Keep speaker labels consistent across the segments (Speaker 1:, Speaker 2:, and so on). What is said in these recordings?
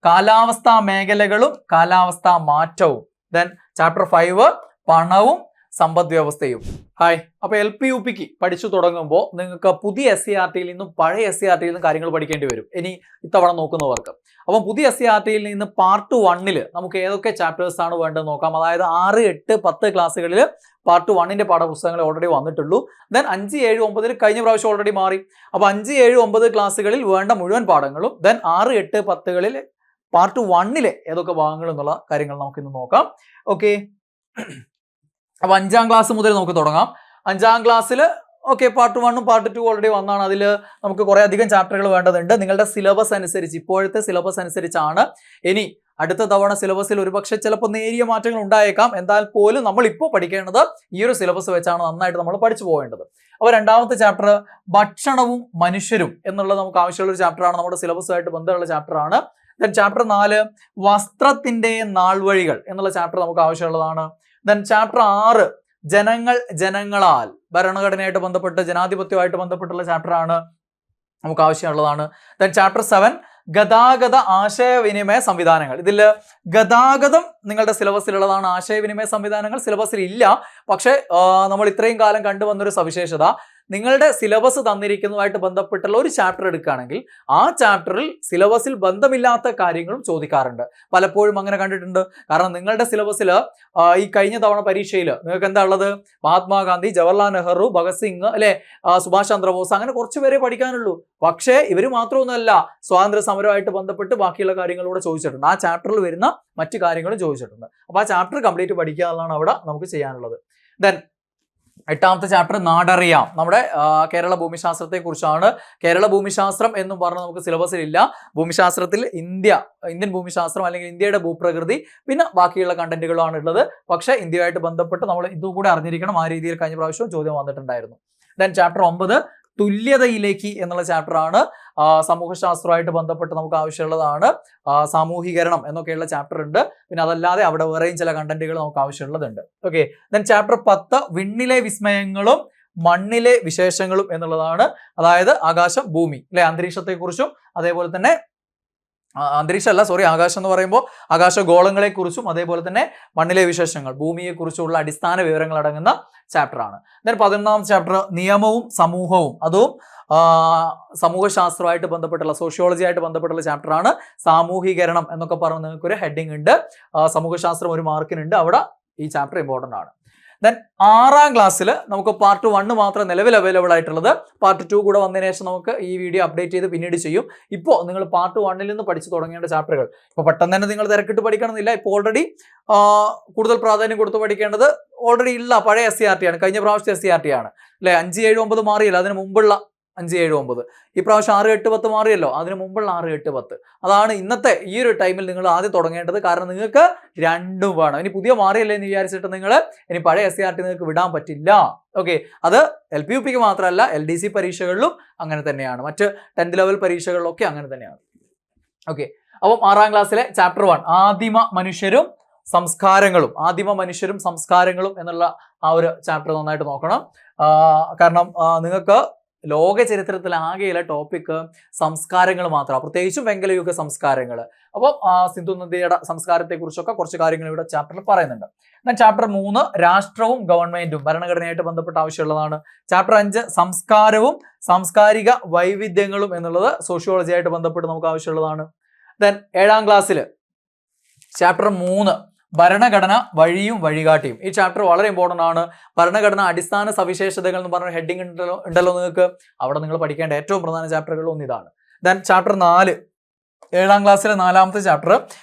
Speaker 1: കാലാവസ്ഥാ മേഖലകളും കാലാവസ്ഥാ മാറ്റവും. ദെൻ ചാപ്റ്റർ 5 പണവും സമ്പദ് വ്യവസ്ഥയും. ഹായ്, അപ്പോൾ LP-UPക്ക് പഠിച്ചു തുടങ്ങുമ്പോൾ നിങ്ങൾക്ക് പുതിയ SCERT-യിൽ നിന്നും പഴയ SCERT-യിൽ നിന്നും കാര്യങ്ങൾ പഠിക്കേണ്ടി വരും ഇനി ഇത്തവണ നോക്കുന്നവർക്ക്. അപ്പം പുതിയ SCERT-യിൽ നിന്ന് പാർട്ട് 1-ൽ നമുക്ക് ഏതൊക്കെ ചാപ്റ്റേഴ്സ് ആണ് വേണ്ടത് നോക്കാം. അതായത് 6, 8, 10 ക്ലാസ്സുകളിൽ പാർട്ട് 1-ന്റെ പാഠപുസ്തകങ്ങൾ ഓൾറെഡി വന്നിട്ടുള്ളൂ. ദെൻ 5, 7, 9 കഴിഞ്ഞ പ്രാവശ്യം ഓൾറെഡി മാറി. അപ്പോൾ 5, 7, 9 ക്ലാസ്സുകളിൽ വേണ്ട മുഴുവൻ പാഠങ്ങളും ദെൻ 6, 8, 10-കളിൽ പാർട്ട് 1-ലെ ഏതൊക്കെ ഭാഗങ്ങൾ എന്നുള്ള കാര്യങ്ങൾ നമുക്ക് ഇന്ന് നോക്കാം. ഓക്കെ, അപ്പോൾ 5ാം ക്ലാസ് മുതൽ നമുക്ക് തുടങ്ങാം. 5ാം ക്ലാസ്സിൽ പാർട്ട് 1ഉം പാർട്ട് 2 ഓൾറെഡി വന്നാണ്. അതിൽ നമുക്ക് കുറേ അധികം ചാപ്റ്ററുകൾ വേണ്ടതുണ്ട്. നിങ്ങളുടെ സിലബസ് അനുസരിച്ച്, ഇപ്പോഴത്തെ സിലബസ് അനുസരിച്ചാണ്. ഇനി അടുത്ത തവണ സിലബസിൽ ഒരുപക്ഷെ ചിലപ്പോൾ നേരിയ മാറ്റങ്ങൾ ഉണ്ടായേക്കാം. എന്നാൽ പോലും നമ്മൾ ഇപ്പോൾ പഠിക്കേണ്ടത് ഈ ഒരു സിലബസ് വെച്ചാണ് നന്നായിട്ട് നമ്മൾ പഠിച്ചു പോകേണ്ടത്. അപ്പോൾ 2ാമത്തെ ചാപ്റ്റർ ഭക്ഷണവും മനുഷ്യരും എന്നുള്ളത് നമുക്ക് ആവശ്യമുള്ള ഒരു ചാപ്റ്ററാണ്. നമ്മുടെ സിലബസുമായിട്ട് ബന്ധമുള്ള ചാപ്റ്ററാണ്. ദെൻ ചാപ്റ്റർ 4 വസ്ത്രത്തിന്റെ നാൾവഴികൾ എന്നുള്ള ചാപ്റ്റർ നമുക്ക് ആവശ്യമുള്ളതാണ്. ദെൻ ചാപ്റ്റർ 6 ജനങ്ങൾ ജനങ്ങളാൽ, ഭരണഘടനയായിട്ട് ബന്ധപ്പെട്ട് ജനാധിപത്യമായിട്ട് ബന്ധപ്പെട്ടുള്ള ചാപ്റ്ററാണ്, നമുക്ക് ആവശ്യമുള്ളതാണ്. ദെൻ ചാപ്റ്റർ 7 ഗതാഗത ആശയവിനിമയ സംവിധാനങ്ങൾ. ഇതിൽ ഗതാഗതം നിങ്ങളുടെ സിലബസിലുള്ളതാണ്. ആശയവിനിമയ സംവിധാനങ്ങൾ സിലബസിൽ ഇല്ല. പക്ഷേ നമ്മൾ ഇത്രയും കാലം കണ്ടുവന്നൊരു സവിശേഷത, നിങ്ങളുടെ സിലബസ് തന്നിരിക്കുന്നതുമായിട്ട് ബന്ധപ്പെട്ടുള്ള ഒരു ചാപ്റ്റർ എടുക്കുകയാണെങ്കിൽ ആ ചാപ്റ്ററിൽ സിലബസിൽ ബന്ധമില്ലാത്ത കാര്യങ്ങളും ചോദിക്കാറുണ്ട്. പലപ്പോഴും അങ്ങനെ കണ്ടിട്ടുണ്ട്. കാരണം നിങ്ങളുടെ സിലബസിൽ ഈ കഴിഞ്ഞ തവണ പരീക്ഷയിൽ നിങ്ങൾക്ക് എന്താ ഉള്ളത്? മഹാത്മാഗാന്ധി, ജവഹർലാൽ നെഹ്റു, ഭഗത് സിംഗ്, അല്ലെ, സുഭാഷ് ചന്ദ്രബോസ്, അങ്ങനെ കുറച്ച് പേരെ പഠിക്കാനുള്ളൂ. പക്ഷേ ഇവർ മാത്രമൊന്നുമല്ല, സ്വാതന്ത്ര്യ സമരമായിട്ട് ബന്ധപ്പെട്ട് ബാക്കിയുള്ള കാര്യങ്ങളൂടെ ചോദിച്ചിട്ടുണ്ട്. ആ ചാപ്റ്ററിൽ വരുന്ന മറ്റു കാര്യങ്ങളും ചോദിച്ചിട്ടുണ്ട്. അപ്പോൾ ആ ചാപ്റ്റർ കംപ്ലീറ്റ് പഠിക്കുക എന്നുള്ളതാണ് അവിടെ നമുക്ക് ചെയ്യാനുള്ളത്. ദെൻ 8ാമത്തെ ചാപ്റ്റർ നാടറിയാം. നമ്മുടെ കേരള ഭൂമിശാസ്ത്രത്തെ കുറിച്ചാണ്. കേരള ഭൂമിശാസ്ത്രം എന്നും പറഞ്ഞ് നമുക്ക് സിലബസിലില്ല. ഭൂമിശാസ്ത്രത്തിൽ ഇന്ത്യൻ ഭൂമിശാസ്ത്രം അല്ലെങ്കിൽ ഇന്ത്യയുടെ ഭൂപ്രകൃതി, പിന്നെ ബാക്കിയുള്ള കണ്ടന്റുകളാണ് ഉള്ളത്. പക്ഷേ ഇന്ത്യയുമായിട്ട് ബന്ധപ്പെട്ട് നമ്മൾ ഇതുകൂടെ അറിഞ്ഞിരിക്കണം. ആ രീതിയിൽ കഴിഞ്ഞ പ്രാവശ്യവും ചോദ്യം വന്നിട്ടുണ്ടായിരുന്നു. ദെൻ ചാപ്റ്റർ 9 തുല്യതയിലേക്ക് എന്നുള്ള ചാപ്റ്ററാണ്. സമൂഹശാസ്ത്രമായിട്ട് ബന്ധപ്പെട്ട് നമുക്ക് ആവശ്യമുള്ളതാണ്. സാമൂഹീകരണം എന്നൊക്കെയുള്ള ചാപ്റ്റർ ഉണ്ട്. പിന്നെ അതല്ലാതെ അവിടെ വേറെയും ചില കണ്ടന്റുകൾ നമുക്ക് ആവശ്യമുള്ളതുണ്ട്. ഓക്കെ, ദെൻ ചാപ്റ്റർ 10 വിണ്ണിലെ വിസ്മയങ്ങളും മണ്ണിലെ വിശേഷങ്ങളും എന്നുള്ളതാണ്. അതായത് ആകാശം, ഭൂമി, അല്ലെ, അന്തരീക്ഷത്തെക്കുറിച്ചും അതേപോലെ തന്നെ ആകാശം എന്ന് പറയുമ്പോൾ ആകാശഗോളങ്ങളെ കുറിച്ചും അതേപോലെ തന്നെ മണ്ണിലെ വിശേഷങ്ങൾ, ഭൂമിയെ കുറിച്ചുള്ള അടിസ്ഥാന വിവരങ്ങൾ അടങ്ങുന്ന ചാപ്റ്ററാണ്. ദെൻ 11ാമത്തെ ചാപ്റ്റർ നിയമവും സമൂഹവും, അതും സമൂഹശാസ്ത്രമായിട്ട് ബന്ധപ്പെട്ടുള്ള, സോഷ്യോളജി ആയിട്ട് ബന്ധപ്പെട്ടുള്ള ചാപ്റ്ററാണ്. സാമൂഹീകരണം എന്നൊക്കെ പറഞ്ഞ് നിങ്ങൾക്കൊരു ഹെഡിങ് ഉണ്ട്. സമൂഹശാസ്ത്രം ഒരു മാർക്കിനുണ്ട്. അവിടെ ഈ ചാപ്റ്റർ ഇമ്പോർട്ടൻ്റ് ആണ്. ദെൻ 6ാം ക്ലാസ്സിൽ നമുക്ക് പാർട്ട് 1 മാത്രം നിലവിൽ അവൈലബിൾ ആയിട്ടുള്ളത്. പാർട്ട് 2 കൂടെ വന്നതിന് ശേഷം നമുക്ക് ഈ വീഡിയോ അപ്ഡേറ്റ് ചെയ്ത് പിന്നീട് ചെയ്യും. ഇപ്പോൾ നിങ്ങൾ പാർട്ട് 1-ൽ നിന്ന് പഠിച്ചു തുടങ്ങേണ്ട ചാപ്റ്ററുകൾ, ഇപ്പോൾ പെട്ടെന്ന് തന്നെ നിങ്ങൾ തിരക്കിട്ട് പഠിക്കണമെന്നില്ല. ഇപ്പോൾ ഓൾറെഡി കൂടുതൽ പ്രാധാന്യം കൊടുത്ത് പഠിക്കേണ്ടത് ഓൾറെഡി ഉള്ള പഴയ SCERT ആണ്. കഴിഞ്ഞ പ്രാവശ്യത്തെ SCERT ആണ്, അല്ലെ. 5, 7, 9 മാറിയല്ലോ, അതിന് മുമ്പുള്ള 5, 7, 9. ഈ പ്രാവശ്യം 6, 8, 10 മാറിയല്ലോ, അതിന് മുമ്പുള്ള 6, 8, 10. അതാണ് ഇന്നത്തെ ഈ ഒരു ടൈമിൽ നിങ്ങൾ ആദ്യം തുടങ്ങേണ്ടത്. കാരണം നിങ്ങൾക്ക് രണ്ടും വേണം. ഇനി പുതിയ മാറിയല്ലേ എന്ന് വിചാരിച്ചിട്ട് നിങ്ങൾ ഇനി പഴയ SCERT നിങ്ങൾക്ക് വിടാൻ പറ്റില്ല. ഓക്കെ, അത് LP-UPക്ക് മാത്രമല്ല, LDC പരീക്ഷകളിലും അങ്ങനെ തന്നെയാണ്. മറ്റ് 10th ലെവൽ പരീക്ഷകളിലൊക്കെ അങ്ങനെ തന്നെയാണ്. ഓക്കെ, അപ്പം 6ാം ക്ലാസ്സിലെ ചാപ്റ്റർ 1 ആദിമ മനുഷ്യരും സംസ്കാരങ്ങളും എന്നുള്ള ആ ഒരു ചാപ്റ്റർ നന്നായിട്ട് നോക്കണം. കാരണം നിങ്ങൾക്ക് ലോക ചരിത്രത്തിൽ ആകെയുള്ള ടോപ്പിക് സംസ്കാരങ്ങൾ മാത്രമാണ്, പ്രത്യേകിച്ചും വെങ്കലയുഗ സംസ്കാരങ്ങൾ. അപ്പം സിന്ധു നദിയുടെ സംസ്കാരത്തെ കുറിച്ചൊക്കെ കുറച്ച് കാര്യങ്ങൾ ഇവിടെ ചാപ്റ്ററിൽ പറയുന്നുണ്ട്. എന്നാൽ ചാപ്റ്റർ 3 രാഷ്ട്രവും ഗവൺമെന്റും, ഭരണഘടനയായിട്ട് ബന്ധപ്പെട്ട് ആവശ്യമുള്ളതാണ്. ചാപ്റ്റർ 5 സംസ്കാരവും സാംസ്കാരിക വൈവിധ്യങ്ങളും എന്നുള്ളത് സോഷ്യോളജി ആയിട്ട് ബന്ധപ്പെട്ട് നമുക്ക് ആവശ്യമുള്ളതാണ്. ദെൻ 7ാം ക്ലാസ്സിൽ ചാപ്റ്റർ 3 ഭരണഘടന വഴിയും വഴികാട്ടിയും. ഈ ചാപ്റ്റർ വളരെ ഇമ്പോർട്ടൻ്റ് ആണ്. ഭരണഘടന അടിസ്ഥാന സവിശേഷതകൾ എന്ന് പറഞ്ഞ ഹെഡിങ് ഉണ്ടല്ലോ നിങ്ങൾക്ക്. അവിടെ നിങ്ങൾ പഠിക്കേണ്ട ഏറ്റവും പ്രധാന ചാപ്റ്ററുകളിൽ ഒന്നിതാണ്. ദെൻ ചാപ്റ്റർ 4 7ാം ക്ലാസ്സിലെ 4ാമത്തെ ചാപ്റ്റർ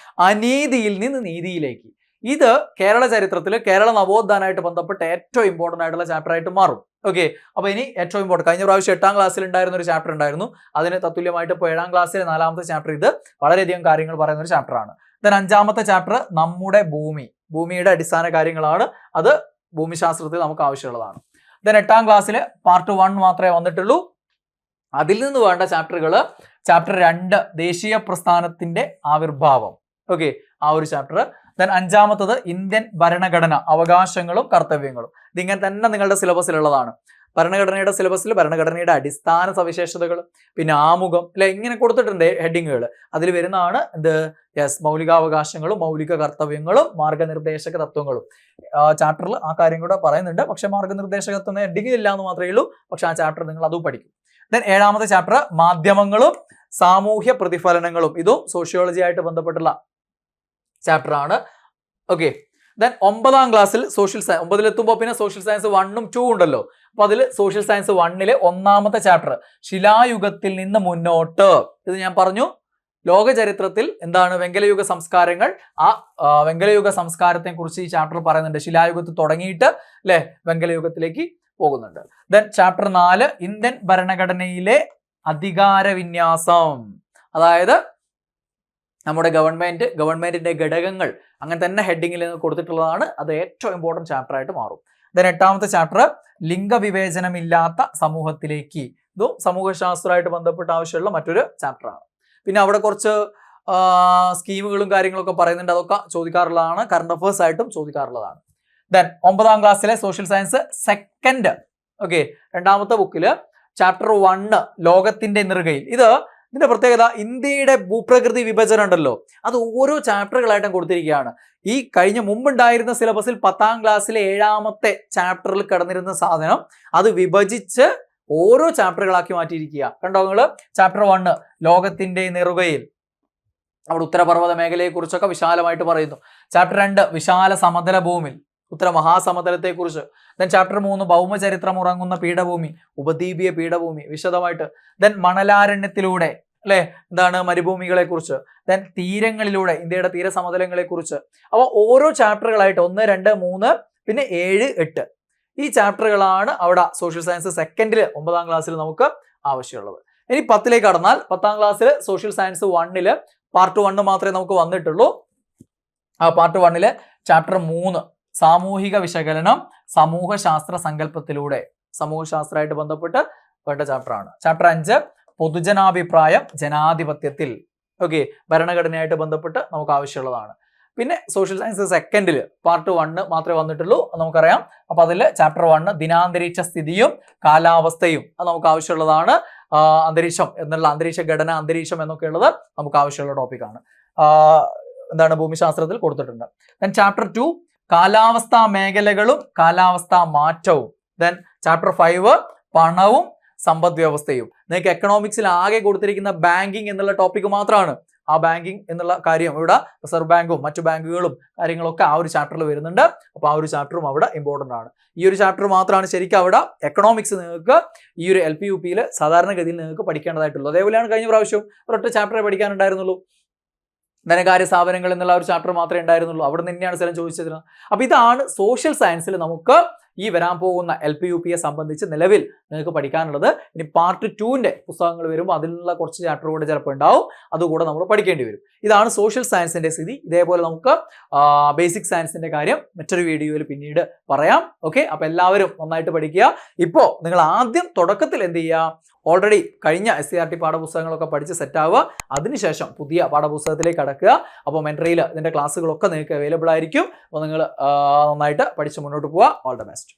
Speaker 1: അനീതിയിൽ നിന്ന് നീതിയിലേക്ക്. ഇത് കേരള ചരിത്രത്തിൽ കേരള നവോത്ഥാനമായിട്ട് ബന്ധപ്പെട്ട് ഏറ്റവും ഇമ്പോർട്ടൻ്റ് ആയിട്ടുള്ള ചാപ്റ്റർ ആയിട്ട് മാറും. ഓക്കെ, അപ്പോൾ ഇനി ഏറ്റവും ഇമ്പോർട്ടൻ്റ്, കഴിഞ്ഞ പ്രാവശ്യം 8ാം ക്ലാസ്സിൽ ഉണ്ടായിരുന്ന ഒരു ചാപ്റ്റർ ഉണ്ടായിരുന്നു. അതിന് തത്തുല്യമായിട്ട് ഇപ്പോൾ 7ാം ക്ലാസ്സിലെ 4ാമത്തെ ചാപ്റ്റർ ഇത് വളരെയധികം കാര്യങ്ങൾ പറയുന്ന ഒരു ചാപ്റ്ററാണ്. ദെൻ 5ാമത്തെ ചാപ്റ്റർ നമ്മുടെ ഭൂമിയുടെ അടിസ്ഥാന കാര്യങ്ങളാണ്. അത് ഭൂമിശാസ്ത്രത്തിൽ നമുക്ക് ആവശ്യമുള്ളതാണ്. ദെൻ 8ാം ക്ലാസ്സിൽ പാർട്ട് 1 മാത്രമേ വന്നിട്ടുള്ളൂ. അതിൽ നിന്ന് വേണ്ട ചാപ്റ്ററുകൾ ചാപ്റ്റർ 2 ദേശീയ പ്രസ്ഥാനത്തിന്റെ ആവിർഭാവം. ഓക്കെ, ആ ഒരു ചാപ്റ്റർ. ദെൻ 5ാമത്തത് ഇന്ത്യൻ ഭരണഘടന അവകാശങ്ങളും കർത്തവ്യങ്ങളും. ഇതിങ്ങനെ തന്നെ നിങ്ങളുടെ സിലബസിലുള്ളതാണ്. ഭരണഘടനയുടെ സിലബസിൽ ഭരണഘടനയുടെ അടിസ്ഥാന സവിശേഷതകൾ, പിന്നെ ആമുഖം അല്ലെ, ഇങ്ങനെ കൊടുത്തിട്ടുണ്ട് ഹെഡിങ്ങുകൾ. അതിൽ വരുന്നതാണ് എന്ത്? യെസ്, മൗലികാവകാശങ്ങളും മൗലിക കർത്തവ്യങ്ങളും മാർഗനിർദ്ദേശക തത്വങ്ങളും. ചാപ്റ്ററിൽ ആ കാര്യം കൂടെ പറയുന്നുണ്ട്. പക്ഷെ മാർഗനിർദ്ദേശക തത്വം ഹെഡിങ് ഇല്ല എന്ന് മാത്രമേ ഉള്ളൂ. പക്ഷെ ആ ചാപ്റ്റർ നിങ്ങൾ അതും പഠിക്കും. ദെൻ 7ാമത്തെ ചാപ്റ്റർ മാധ്യമങ്ങളും സാമൂഹ്യ പ്രതിഫലനങ്ങളും. ഇതും സോഷ്യോളജി ആയിട്ട് ബന്ധപ്പെട്ടുള്ള ചാപ്റ്റർ ആണ്. ഓക്കെ. ദെൻ 9ാം ക്ലാസ്സിൽ സോഷ്യൽ സയൻസ്, 9ലെത്തുമ്പോൾ പിന്നെ സോഷ്യൽ സയൻസ് 1ഉം 2ഉം ഉണ്ടല്ലോ. അപ്പൊ അതിൽ സോഷ്യൽ സയൻസ് 1ലെ 1ാമത്തെ ചാപ്റ്റർ ശിലായുഗത്തിൽ നിന്ന് മുന്നോട്ട്. ഇത് ഞാൻ പറഞ്ഞു, ലോക ചരിത്രത്തിൽ എന്താണ് വെങ്കലയുഗ സംസ്കാരങ്ങൾ, ആ വെങ്കലയുഗ സംസ്കാരത്തെ കുറിച്ച് ഈ ചാപ്റ്റർ പറയുന്നുണ്ട്. ശിലായുഗത്തിൽ തുടങ്ങിയിട്ട് അല്ലെ വെങ്കലയുഗത്തിലേക്ക് പോകുന്നുണ്ട്. ദെൻ ചാപ്റ്റർ 4 ഇന്ത്യൻ ഭരണഘടനയിലെ അധികാര വിന്യാസം. അതായത് നമ്മുടെ ഗവൺമെന്റിന്റെ ഘടകങ്ങൾ അങ്ങനെ തന്നെ ഹെഡിങ്ങിൽ കൊടുത്തിട്ടുള്ളതാണ്. അത് ഏറ്റവും ഇമ്പോർട്ടന്റ് ചാപ്റ്റർ ആയിട്ട് മാറും. ദെൻ 8ാമത്തെ ചാപ്റ്റർ ലിംഗവിവേചനമില്ലാത്ത സമൂഹത്തിലേക്ക്. ഇതും സമൂഹശാസ്ത്രമായിട്ട് ബന്ധപ്പെട്ട് ആവശ്യമുള്ള മറ്റൊരു ചാപ്റ്റർ ആണ്. പിന്നെ അവിടെ കുറച്ച് സ്കീമുകളും കാര്യങ്ങളൊക്കെ പറയുന്നുണ്ട്. അതൊക്കെ ചോദിക്കാറുള്ളതാണ്, കറണ്ട് അഫേഴ്സ് ആയിട്ടും ചോദിക്കാറുള്ളതാണ്. ദെൻ 9ാം ക്ലാസ്സിലെ സോഷ്യൽ സയൻസ് സെക്കൻഡ്, ഓക്കെ, 2ാമത്തെ ബുക്കില് ചാപ്റ്റർ 1 ലോകത്തിന്റെ നെറുകയിൽ. ഇതിന്റെ പ്രത്യേകത, ഇന്ത്യയുടെ ഭൂപ്രകൃതി വിഭജനം ഉണ്ടല്ലോ, അത് ഓരോ ചാപ്റ്ററുകളായിട്ടും കൊടുത്തിരിക്കുകയാണ്. ഈ കഴിഞ്ഞ മുമ്പുണ്ടായിരുന്ന സിലബസിൽ 10ാം ക്ലാസ്സിലെ 7ാമത്തെ ചാപ്റ്ററിൽ കിടന്നിരുന്ന സാധനം അത് വിഭജിച്ച് ഓരോ ചാപ്റ്ററുകളാക്കി മാറ്റിയിരിക്കുക. കണ്ടോ നിങ്ങള്? ചാപ്റ്റർ 1 ലോകത്തിന്റെ നെറുകയിൽ, അവിടെ ഉത്തരപർവ്വത മേഖലയെ കുറിച്ചൊക്കെ വിശാലമായിട്ട് പറയുന്നു. ചാപ്റ്റർ 2 വിശാല സമതല ഭൂമി, ഉത്തര മഹാസമതലത്തെ കുറിച്ച്. ദെൻ ചാപ്റ്റർ 3 ഭൗമചരിത്രം ഉറങ്ങുന്ന പീഠഭൂമി, ഉപദ്വീപീയ പീഠഭൂമി വിശദമായിട്ട്. ദെൻ മണലാരണ്യത്തിലൂടെ അല്ലെ, എന്താണ് മരുഭൂമികളെ കുറിച്ച്. ദെൻ തീരങ്ങളിലൂടെ, ഇന്ത്യയുടെ തീരസമതലങ്ങളെ കുറിച്ച്. അപ്പോൾ ഓരോ ചാപ്റ്ററുകളായിട്ട് 1, 2, 3 പിന്നെ 7, 8 ഈ ചാപ്റ്ററുകളാണ് അവിടെ സോഷ്യൽ സയൻസ് സെക്കൻഡിൽ 9ാം ക്ലാസ്സിൽ നമുക്ക് ആവശ്യമുള്ളത്. ഇനി 10ലേക്ക് കടന്നാൽ 10ാം ക്ലാസ്സിൽ സോഷ്യൽ സയൻസ് 1ല് പാർട്ട് 1 മാത്രമേ നമുക്ക് വന്നിട്ടുള്ളൂ. ആ പാർട്ട് 1ല് ചാപ്റ്റർ 3 സാമൂഹിക വിശകലനം സമൂഹശാസ്ത്ര സങ്കല്പത്തിലൂടെ, സമൂഹശാസ്ത്രമായിട്ട് ബന്ധപ്പെട്ട് വേണ്ട ചാപ്റ്റർ ആണ്. ചാപ്റ്റർ 5 പൊതുജനാഭിപ്രായം ജനാധിപത്യത്തിൽ, ഓക്കെ, ഭരണഘടനയായിട്ട് ബന്ധപ്പെട്ട് നമുക്ക് ആവശ്യമുള്ളതാണ്. പിന്നെ സോഷ്യൽ സയൻസ് സെക്കൻഡിൽ പാർട്ട് 1 മാത്രമേ വന്നിട്ടുള്ളൂ, നമുക്കറിയാം. അപ്പൊ അതിൽ ചാപ്റ്റർ 1 ദിനാന്തരീക്ഷ സ്ഥിതിയും കാലാവസ്ഥയും, അത് നമുക്ക് ആവശ്യമുള്ളതാണ്. അന്തരീക്ഷം എന്നുള്ള, അന്തരീക്ഷ ഘടന, അന്തരീക്ഷം എന്നൊക്കെ ഉള്ളത് നമുക്ക് ആവശ്യമുള്ള ടോപ്പിക്കാണ്. എന്താണ് ഭൂമിശാസ്ത്രത്തിൽ കൊടുത്തിട്ടുണ്ട്. ദെൻ ചാപ്റ്റർ 2 കാലാവസ്ഥാ മേഖലകളും കാലാവസ്ഥാ മാറ്റവും. ദെൻ ചാപ്റ്റർ 5 പണവും സമ്പദ് വ്യവസ്ഥയും. നിങ്ങൾക്ക് എക്കണോമിക്സിൽ ആകെ കൊടുത്തിരിക്കുന്ന ബാങ്കിങ് എന്നുള്ള ടോപ്പിക് മാത്രമാണ്. ആ ബാങ്കിങ് എന്നുള്ള കാര്യം ഇവിടെ റിസർവ് ബാങ്കും മറ്റു ബാങ്കുകളും കാര്യങ്ങളൊക്കെ ആ ഒരു ചാപ്റ്ററിൽ വരുന്നുണ്ട്. അപ്പോൾ ആ ഒരു ചാപ്റ്ററും അവിടെ ഇമ്പോർട്ടൻ്റ് ആണ്. ഈ ഒരു ചാപ്റ്റർ മാത്രമാണ് ശരിക്കും അവിടെ എക്കണോമിക്സ് നിങ്ങൾക്ക് ഈ ഒരു LP-UPയിൽ സാധാരണഗതിയിൽ നിങ്ങൾക്ക് പഠിക്കേണ്ടതായിട്ടുള്ളൂ. അതേപോലെയാണ് കഴിഞ്ഞ പ്രാവശ്യം ഒരൊറ്റ ചാപ്റ്ററെ പഠിക്കാനുണ്ടായിരുന്നുള്ളൂ. ധനകാര്യ സ്ഥാപനങ്ങൾ എന്നുള്ള ഒരു ചാപ്റ്റർ മാത്രമേ ഉണ്ടായിരുന്നുള്ളൂ. അവിടെ നിന്ന് തന്നെയാണ് സ്ഥലം ചോദിച്ചത്. അപ്പോൾ ഇതാണ് സോഷ്യൽ സയൻസിൽ നമുക്ക് ഈ വരാൻ പോകുന്ന LP-UPയെ സംബന്ധിച്ച് നിലവിൽ നിങ്ങൾക്ക് പഠിക്കാനുള്ളത്. ഇനി പാർട്ട് 2ന്റെ പുസ്തകങ്ങൾ വരുമ്പോൾ അതിലുള്ള കുറച്ച് ചാപ്റ്റർ കൂടെ ചിലപ്പോൾ ഉണ്ടാവും, അതുകൂടെ നമ്മൾ പഠിക്കേണ്ടി വരും. ഇതാണ് സോഷ്യൽ സയൻസിന്റെ സ്ഥിതി. ഇതേപോലെ നമുക്ക് ബേസിക് സയൻസിന്റെ കാര്യം മറ്റൊരു വീഡിയോയിൽ പിന്നീട് പറയാം. ഓക്കെ, അപ്പോൾ എല്ലാവരും നന്നായിട്ട് പഠിക്കുക. ഇപ്പോൾ നിങ്ങൾ ആദ്യം തുടക്കത്തിൽ എന്ത് ചെയ്യുക, ഓൾറെഡി കഴിഞ്ഞ SCERT പാഠപുസ്തകങ്ങളൊക്കെ പഠിച്ച് സെറ്റ് ആവുക. അതിനുശേഷം പുതിയ പാഠപുസ്തകത്തിലേക്ക് കടക്കുക. അപ്പോൾ മെൻറ്ററിയിൽ ഇതിൻ്റെ ക്ലാസ്സുകളൊക്കെ നിങ്ങൾക്ക് അവൈലബിൾ ആയിരിക്കും. അപ്പോൾ നിങ്ങൾ നന്നായിട്ട് പഠിച്ച് മുന്നോട്ട് പോവുക. All the best.